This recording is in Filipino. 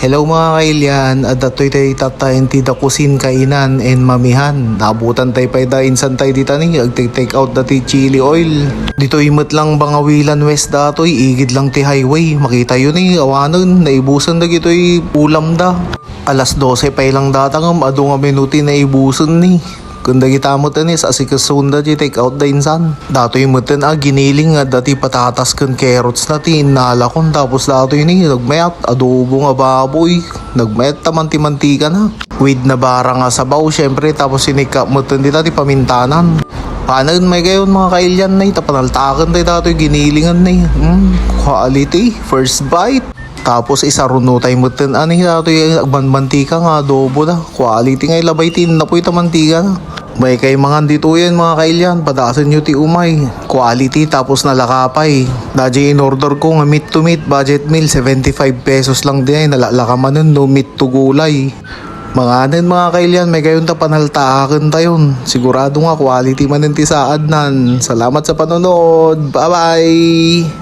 Hello mga kailyan, at dato'y tayo tatayin ti da kusin kainan and mamihan. Nabutan tayo pa da insan tayo dita ni, take out da ti chili oil. Dito imot lang bangawilan west dato'y, igid lang ti highway. Makita yun awanon, naibusan da gito'y ulam da. Alas 12 pa ilang datangam, ado nga minuti na ibusan ni. Kunda kita mo tanis, asikasun da di take out da insan. Dato yung mutan giniling nga dati patatas kan carrots na tinalakon. Tapos dato yun nagmayat, adobo nga baboy. Nagmayat tamanti-mantika na. With na bara nga sabaw, syempre. Tapos sinikap mo tan di dati pamintanan. Paano yun may gayon mga kailyan na tapanaltakan tayo dato yung ginilingan na quality, first bite. Tapos isa runo tayo mutan dato yung mantika nga adobo na. Quality nga ilabay tin na po yung mantika na. May kay mga dito yan mga kailyan, padasan nyo ti umay. Quality tapos nalakapay. Dadya in order ko nga meat to meat, budget meal, 75 pesos lang din ay nalalakaman nun, no meat to gulay. Mga anin mga kailyan, may gayon ta panaltaakan tayon. Sigurado nga quality man ti saad nan. Salamat sa panonood, bye bye!